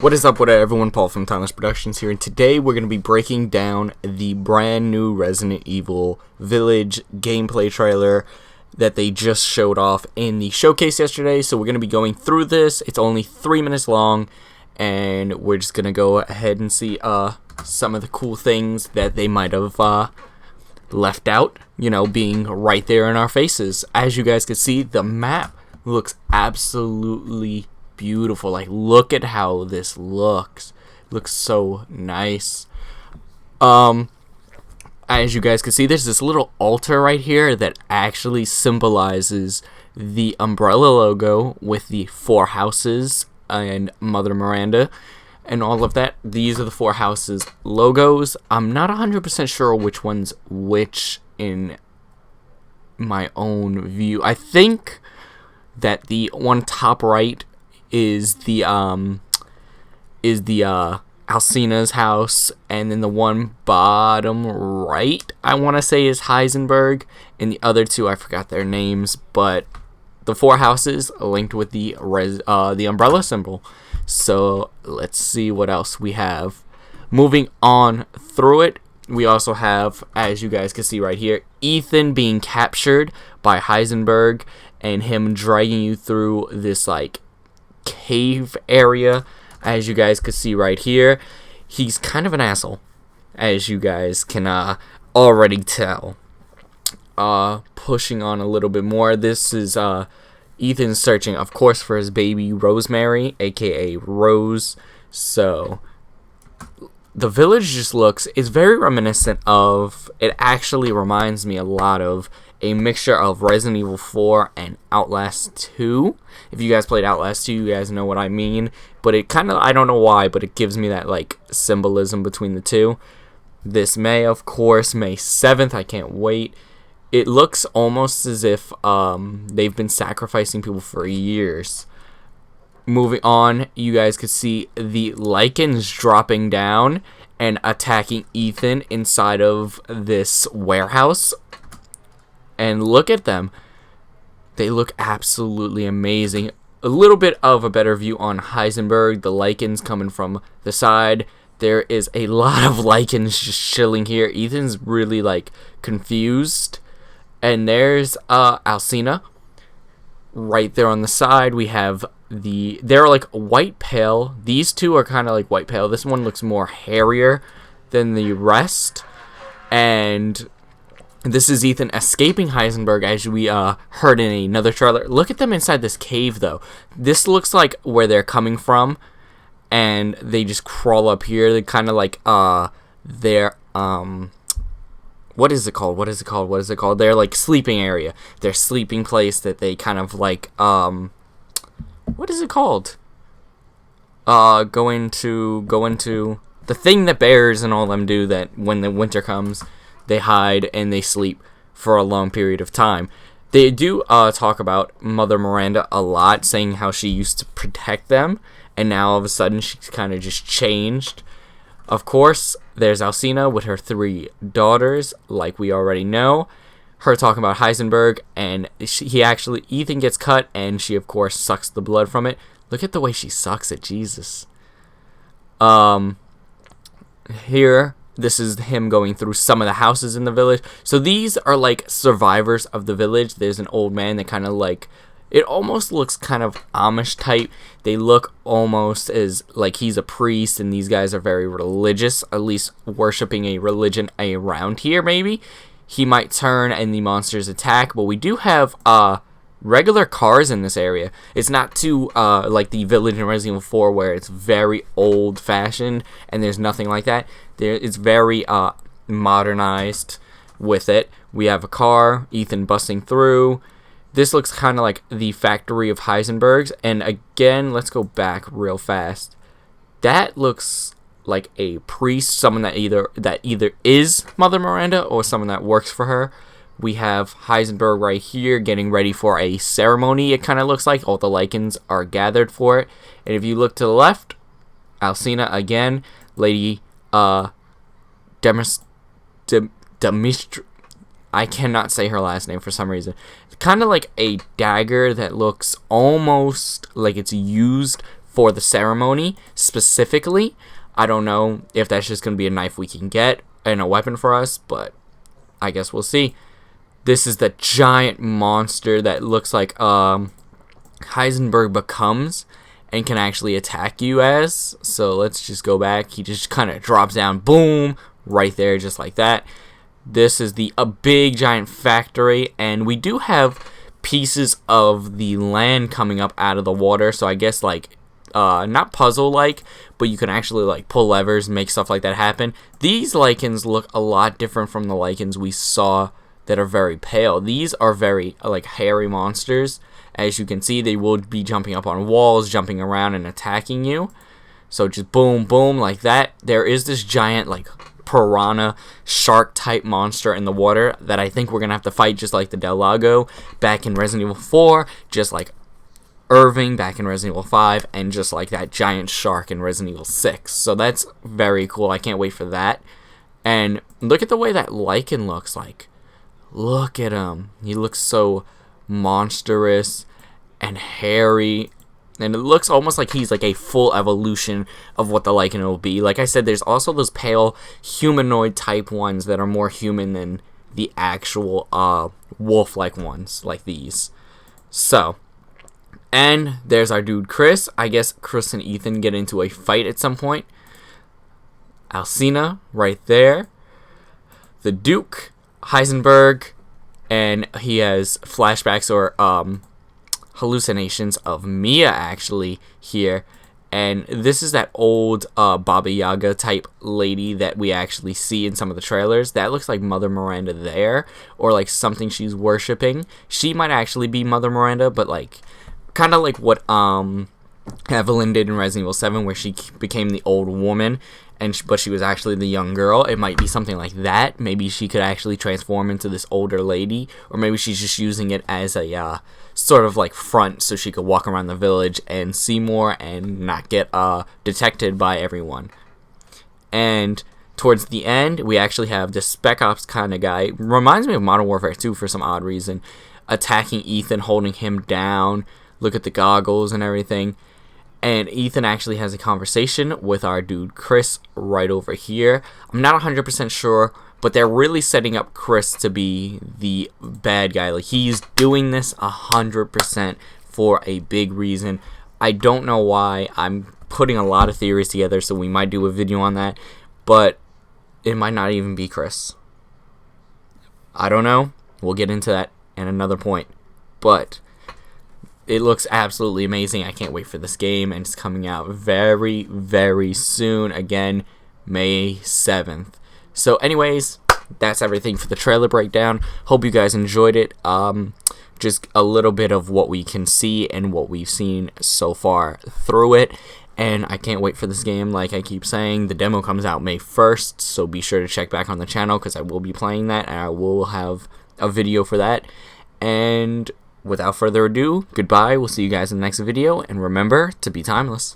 What is up with everyone? Paul from Timeless Productions here, and today we're going to be breaking down the brand new Resident Evil Village gameplay trailer that they just showed off in the showcase yesterday. So we're going to be going through this. It's only 3 minutes long, and we're just going to go ahead and see some of the cool things that they might have left out, you know, being right there in our faces. As you guys can see, the map looks absolutely beautiful. Like, look at how this looks. It looks so nice. As you guys can see, there's this little altar right here that actually symbolizes the Umbrella logo with the 4 houses and Mother Miranda and all of that. These are the 4 houses logos. I'm not 100% sure which one's which in my own view. I think that the one top right is the Alcina's house, and then the one bottom right, I want to say, is Heisenberg, and the other 2, I forgot their names, but the 4 houses linked with the umbrella symbol. So let's see what else we have. Moving on through it, we also have, as you guys can see right here, Ethan being captured by Heisenberg and him dragging you through this like cave area. As you guys can see right here, he's kind of an asshole, as you guys can already tell. Pushing on a little bit more, this is Ethan searching, of course, for his baby Rosemary, aka Rose. So the village just looks, it's very reminiscent of, it actually reminds me a lot of a mixture of Resident Evil 4 and Outlast 2. If you guys played Outlast 2, you guys know what I mean. But it kind of, I don't know why, but it gives me that like symbolism between the two. This May, of course, May 7th, I can't wait. It looks almost as if they've been sacrificing people for years. Moving on, you guys could see the Lycans dropping down and attacking Ethan inside of this warehouse. And look at them. They look absolutely amazing. A little bit of a better view on Heisenberg. The Lycans coming from the side. There is a lot of Lycans just chilling here. Ethan's really like confused. And there's Alcina. Right there on the side, we have they're like white pale. These 2 are kind of like white pale. This one looks more hairier than the rest. And this is Ethan escaping Heisenberg, as we heard in another trailer. Look at them inside this cave, though. This looks like where they're coming from, and they just crawl up here. They kind of like their what is it called? Their like sleeping area, their sleeping place that they kind of like what is it called? Go into the thing that bears and all them do, that when the winter comes, they hide and they sleep for a long period of time. They do talk about Mother Miranda a lot, saying how she used to protect them, and now all of a sudden she's kind of just changed. Of course, there's Alcina with her 3 daughters, like we already know. Her talking about Heisenberg, and Ethan gets cut, and she, of course, sucks the blood from it. Look at the way she sucks it, Jesus. Here, this is him going through some of the houses in the village. So these are like survivors of the village. There's an old man that kind of like, it almost looks kind of Amish type. They look almost as like he's a priest, and these guys are very religious, at least worshiping a religion around here. Maybe he might turn and the monsters attack, but we do have regular cars in this area. It's not too like the village in Resident Evil 4, where it's very old fashioned and there's nothing like that. It's very modernized with it. We have a car, Ethan busting through. This looks kind of like the factory of Heisenberg's. And again, let's go back real fast. That looks like a priest, someone that either is Mother Miranda or someone that works for her. We have Heisenberg right here getting ready for a ceremony. It kind of looks like all the Lycans are gathered for it. And if you look to the left, Alcina again, Lady Demistr. I cannot say her last name for some reason. Kind of like a dagger that looks almost like it's used for the ceremony specifically. I don't know if that's just going to be a knife we can get and a weapon for us, but I guess we'll see. This is the giant monster that looks like Heisenberg becomes and can actually attack you as. So let's just go back. He just kind of drops down, boom, right there, just like that. This is a big giant factory, and we do have pieces of the land coming up out of the water. So I guess like not puzzle like, but you can actually like pull levers and make stuff like that happen. These Lycans look a lot different from the Lycans we saw that are very pale. These are very like hairy monsters. As you can see, they will be jumping up on walls, jumping around and attacking you. So just boom, boom, like that. There is this giant like piranha shark type monster in the water that I think we're gonna have to fight, just like the Del Lago back in Resident Evil 4, just like Irving back in Resident Evil 5, and just like that giant shark in Resident Evil 6. So that's very cool. I can't wait for that. And look at the way that Lycan looks like. Look at him. He looks so monstrous and hairy, and it looks almost like he's like a full evolution of what the Lycan will be. Like I said, there's also those pale humanoid type ones that are more human than the actual wolf-like ones, like these. So, and there's our dude Chris. I guess Chris and Ethan get into a fight at some point. Alcina right there. The Duke, Heisenberg, and he has flashbacks or hallucinations of Mia actually here, and this is that old Baba Yaga type lady that we actually see in some of the trailers. That looks like Mother Miranda there, or like something she's worshipping. She might actually be Mother Miranda, but like kind of like what Evelyn did in Resident Evil 7, where she became the old woman, but she was actually the young girl. It might be something like that. Maybe she could actually transform into this older lady, or maybe she's just using it as a sort of like front so she could walk around the village and see more and not get detected by everyone. And towards the end, we actually have this Spec Ops kind of guy. Reminds me of Modern Warfare 2 for some odd reason. Attacking Ethan, holding him down. Look at the goggles and everything. And Ethan actually has a conversation with our dude Chris right over here. I'm not 100% sure, but they're really setting up Chris to be the bad guy. Like, he's doing this 100% for a big reason. I don't know why. I'm putting a lot of theories together, so we might do a video on that. But it might not even be Chris. I don't know. We'll get into that at another point. But it looks absolutely amazing. I can't wait for this game, and it's coming out very, very soon. Again, May 7th. So anyways, that's everything for the trailer breakdown. Hope you guys enjoyed it. Just a little bit of what we can see and what we've seen so far through it. And I can't wait for this game. Like I keep saying, the demo comes out May 1st, so be sure to check back on the channel because I will be playing that, and I will have a video for that. And without further ado, goodbye. We'll see you guys in the next video, and remember to be timeless.